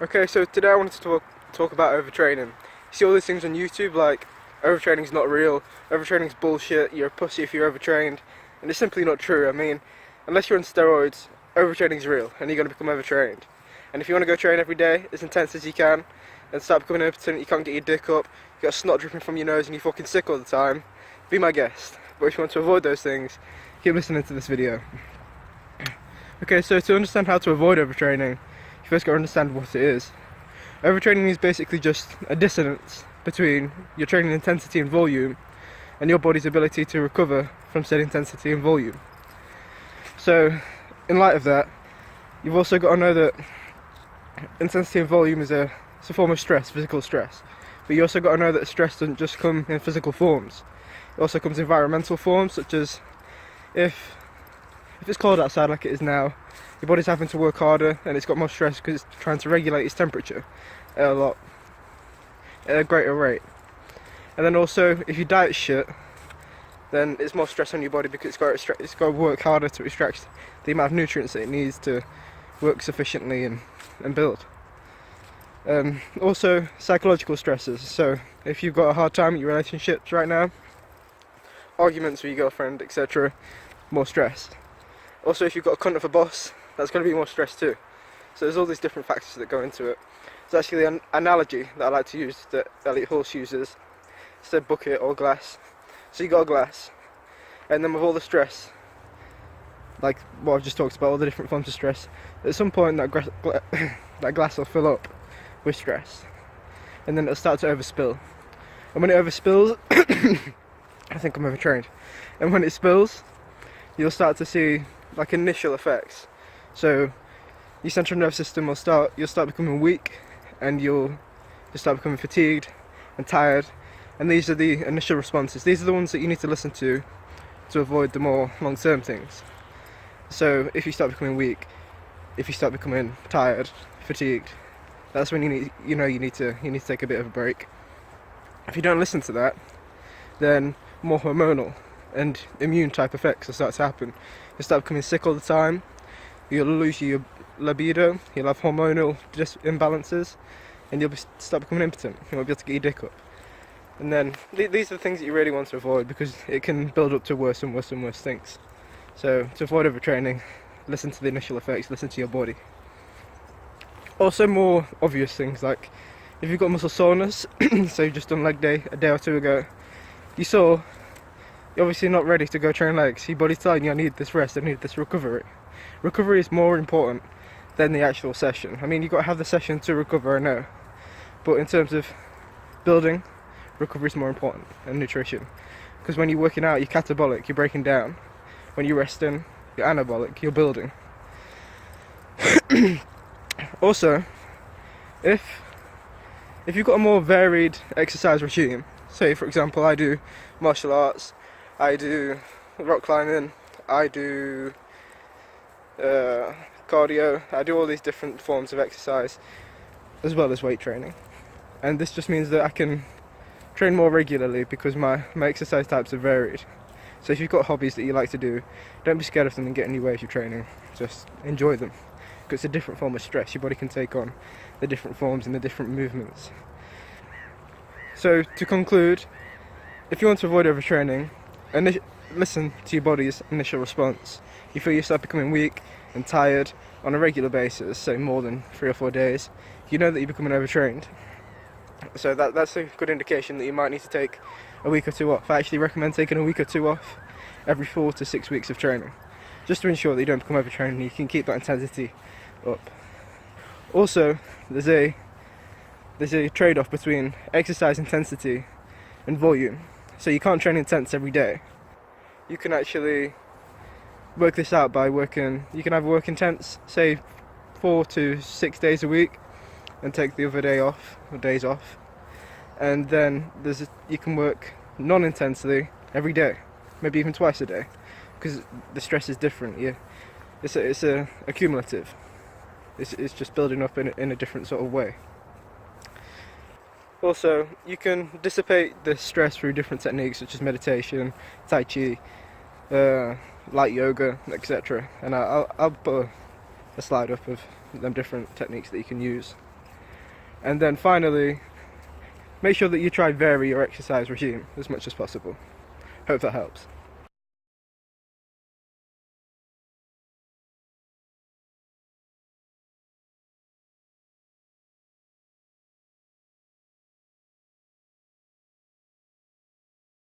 Okay, so today I wanted to talk about overtraining. You see all these things on YouTube like overtraining's not real, overtraining's bullshit, you're a pussy if you're overtrained, and it's simply not true. I mean, unless you're on steroids, overtraining's real, and you're going to become overtrained. And if you want to go train every day, as intense as you can, and start becoming impotent, you can't get your dick up, you got snot dripping from your nose and you're fucking sick all the time, be my guest. But if you want to avoid those things, keep listening to this video. Okay, so to understand how to avoid overtraining, you first got to understand what it is. Overtraining is basically just a dissonance between your training intensity and volume and your body's ability to recover from said intensity and volume. So, in light of that, you've also got to know that intensity and volume is a form of stress, physical stress. But you also got to know that stress doesn't just come in physical forms. It also comes in environmental forms, such as if it's cold outside like it is now, your body's having to work harder and it's got more stress because it's trying to regulate its temperature at a greater rate. And then also, if your diet's shit, then it's more stress on your body because it's got to work harder to extract the amount of nutrients that it needs to work sufficiently and build. Also, psychological stresses. So if you've got a hard time with your relationships right now, arguments with your girlfriend, etc., more stress. Also, if you've got a cunt of a boss, that's going to be more stress too. So there's all these different factors that go into it. It's actually an analogy that I like to use that Elliot Horse uses. It's a bucket or glass. So you got a glass, and then with all the stress, like what I've just talked about, all the different forms of stress, at some point that glass will fill up with stress, and then it'll start to overspill. And when it overspills, I think I'm overtrained. And when it spills, you'll start to see like initial effects. So your central nervous system you'll start becoming weak, and you'll start becoming fatigued and tired. And these are the initial responses. These are the ones that you need to listen to avoid the more long-term things. So if you start becoming weak, if you start becoming tired, fatigued, that's when you need to take a bit of a break. If you don't listen to that, then more hormonal and immune type effects will start to happen. You'll start becoming sick all the time, you'll lose your libido, you'll have hormonal imbalances, and you'll start becoming impotent. You won't be able to get your dick up. And then these are the things that you really want to avoid, because it can build up to worse and worse and worse things. So to avoid overtraining, listen to the initial effects, listen to your body. Also, more obvious things like if you've got muscle soreness, so you've just done leg day a day or two ago, you're obviously not ready to go train legs. Your body's telling you, I need this rest, I need this recovery. Recovery is more important than the actual session. I mean, you've got to have the session to recover, I know, but in terms of building, recovery is more important than nutrition. Because when you're working out, you're catabolic, you're breaking down. When you're resting, you're anabolic, you're building. Also, if you've got a more varied exercise regime, say for example I do martial arts, I do rock climbing, I do cardio, I do all these different forms of exercise as well as weight training, and this just means that I can train more regularly because my exercise types are varied. So if you've got hobbies that you like to do, don't be scared of them and get in your way of your training, just enjoy them, because it's a different form of stress. Your body can take on the different forms and the different movements. So to conclude, if you want to avoid overtraining, listen to your body's initial response. You feel you start becoming weak and tired on a regular basis, say more than 3 or 4 days, you know that you're becoming overtrained. So that's a good indication that you might need to take a week or two off. I actually recommend taking a week or two off every 4 to 6 weeks of training, just to ensure that you don't become overtrained and you can keep that intensity up. Also, there's a trade-off between exercise intensity and volume. So you can't train intense every day. You can actually work this out by you can either work intense, say 4 to 6 days a week, and take the other days off. And then you can work non-intensely every day, maybe even twice a day, because the stress is different. It's a cumulative. It's just building up in a different sort of way. Also, you can dissipate the stress through different techniques such as meditation, tai chi, light yoga, etc. And I'll put a slide up of them different techniques that you can use. And then finally, make sure that you try vary your exercise regime as much as possible. Hope that helps.